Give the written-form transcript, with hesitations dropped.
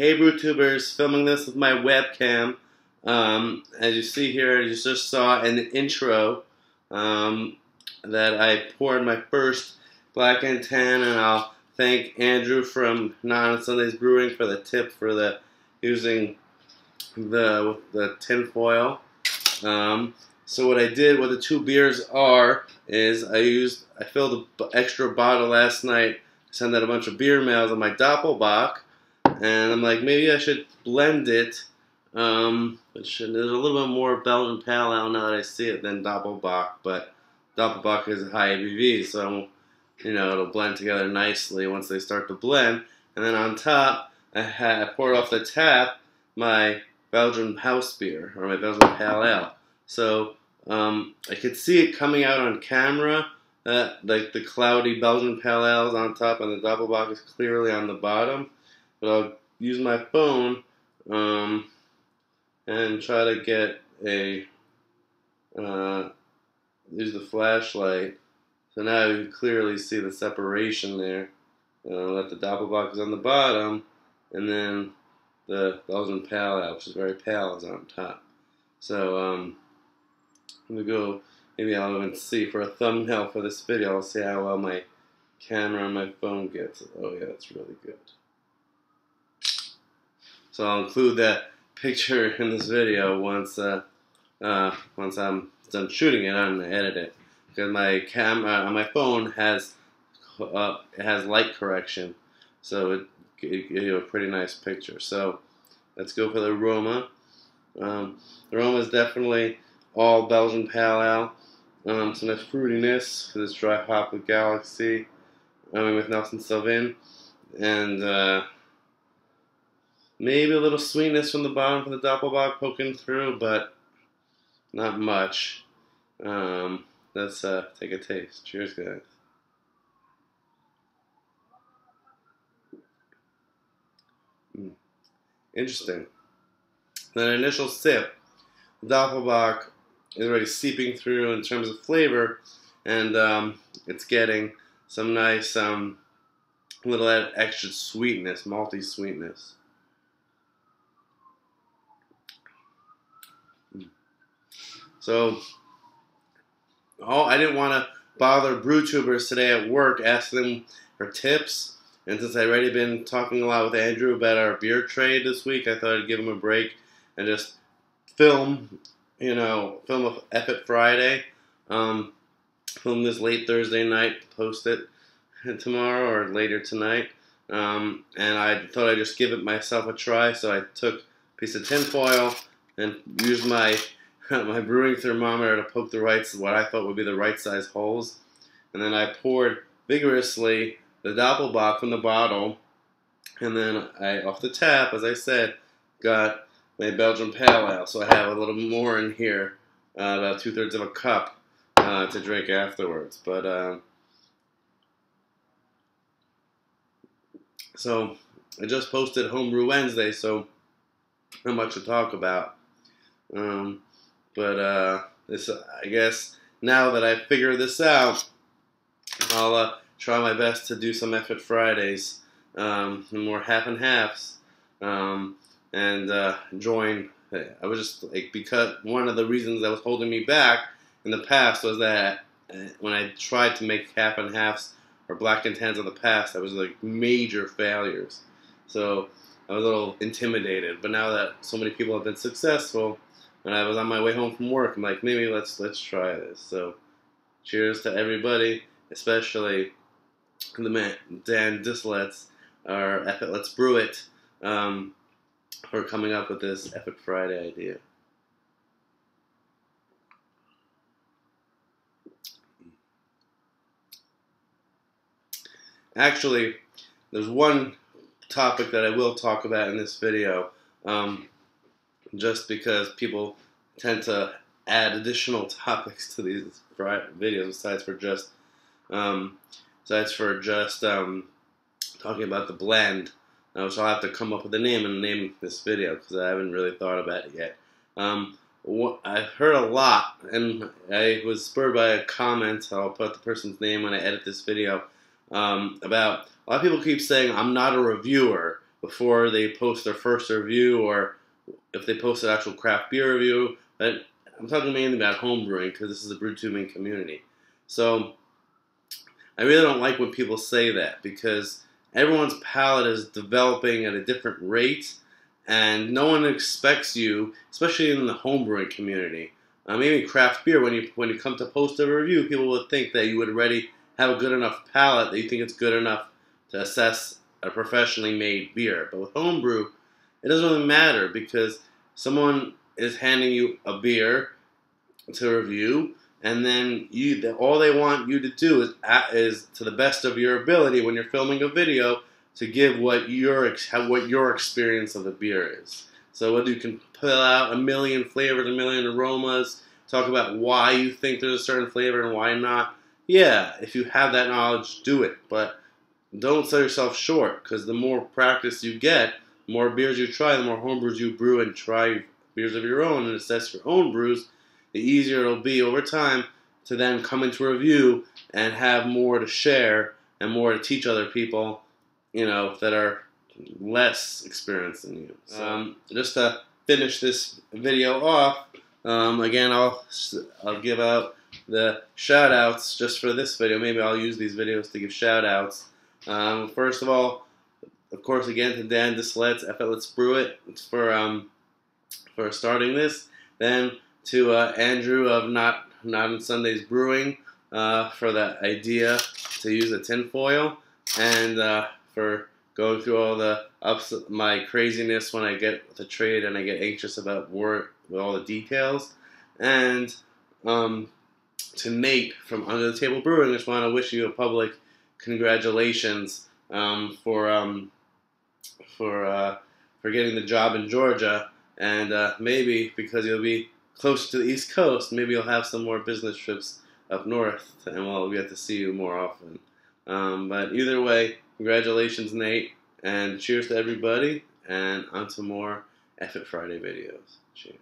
Hey BrewTubers, filming this with my webcam. As you see here, you just saw in the intro that I poured my first Black and Tan, and I'll thank Andrew from Not on Sundays Brewing for the tip for the using the tin foil. So what I did, what the two beers are, is I filled an extra bottle last night, sent out a bunch of beer mails on my Doppelbock, and I'm like, maybe I should blend it. There's a little bit more Belgian Pale Ale now that I see it than Doppelbock, but Doppelbock is high ABV, so it'll blend together nicely once they start to blend. And then on top, I poured off the tap my Belgian house beer, or my Belgian Pale Ale. So I could see it coming out on camera, like the cloudy Belgian Pale Ale is on top and the Doppelbock is clearly on the bottom. But I'll use my phone and try to get use the flashlight. So now you can clearly see the separation there. That the Doppelbock is on the bottom, and then the Belgian Pale Ale, which is very pale, is on top. So I'm gonna go. Maybe I'll even see for a thumbnail for this video. I'll see how well my camera on my phone gets it. Oh yeah, that's really good. So I'll include that picture in this video once I'm done shooting it and edit it, because my camera on my phone has light correction, so it gives you a pretty nice picture. So let's go for the aroma. The aroma is definitely all Belgian Pale Ale. Some nice fruitiness for this dry hop with Galaxy, with Nelson Sauvin, and maybe a little sweetness from the bottom for the Doppelbock poking through, but not much. Let's take a taste. Cheers, guys. Interesting. That initial sip, the Doppelbock is already seeping through in terms of flavor, and it's getting some nice little extra sweetness, malty sweetness. So, I didn't want to bother BrewTubers today at work, asking them for tips. And since I've already been talking a lot with Andrew about our beer trade this week, I thought I'd give him a break and just film a Epic Friday. Film this late Thursday night, post it tomorrow or later tonight. And I thought I'd just give it myself a try, so I took a piece of tin foil and used my brewing thermometer to poke what I thought would be the right size holes, and then I poured vigorously the Doppelbock from the bottle, and then off the tap, as I said, got my Belgian Pale Ale. So I have a little more in here, about 2/3 of a cup to drink afterwards. But so I just posted Homebrew Wednesday, so not much to talk about. But I guess now that I figured this out, I'll try my best to do some Effort Fridays, more half and halves, and join. I was just because one of the reasons that was holding me back in the past was that when I tried to make half and halves or Black and Tans in the past, I was major failures. So I was a little intimidated. But now that so many people have been successful, and I was on my way home from work, I'm like, maybe let's try this. So, cheers to everybody, especially the man Dan Dislet's, or Let's Brew It, for coming up with this Epic Friday idea. Actually, there's one topic that I will talk about in this video. Just because people tend to add additional topics to these videos besides for just talking about the blend. So I'll have to come up with a name and name this video because I haven't really thought about it yet. I've heard a lot, and I was spurred by a comment. I'll put the person's name when I edit this video. About a lot of people keep saying I'm not a reviewer, before they post their first review, or if they post an actual craft beer review. But I'm talking mainly about home brewing because this is a brew tubing community. So I really don't like when people say that, because everyone's palate is developing at a different rate, and no one expects you, especially in the homebrewing community. Even craft beer, when you come to post a review, people would think that you would already have a good enough palate that you think it's good enough to assess a professionally made beer. But with homebrew, it doesn't really matter, because someone is handing you a beer to review, and then all they want you to do is to the best of your ability when you're filming a video to give what your experience of the beer is. So whether you can pull out a million flavors, a million aromas, talk about why you think there's a certain flavor and why not. Yeah, if you have that knowledge, do it. But don't sell yourself short, because the more practice you get, the more beers you try, the more homebrews you brew and try beers of your own and assess your own brews, the easier it'll be over time to then come into a review and have more to share and more to teach other people, that are less experienced than you. Just to finish this video off, again, I'll give out the shout outs just for this video. Maybe I'll use these videos to give shout outs. First of all, of course, again, to Dan Dislet's Let's Brew It. It's for starting this. Then to Andrew of Not on Sundays Brewing for the idea to use a tinfoil, and for going through all the my craziness when I get with a trade and I get anxious about work with all the details. And to Nate from Under the Table Brewing, I just want to wish you a public congratulations for getting the job in Georgia, and maybe because you'll be close to the East Coast, maybe you'll have some more business trips up north, and we'll get to see you more often. But either way, congratulations, Nate, and cheers to everybody, and on to more F It Friday videos. Cheers.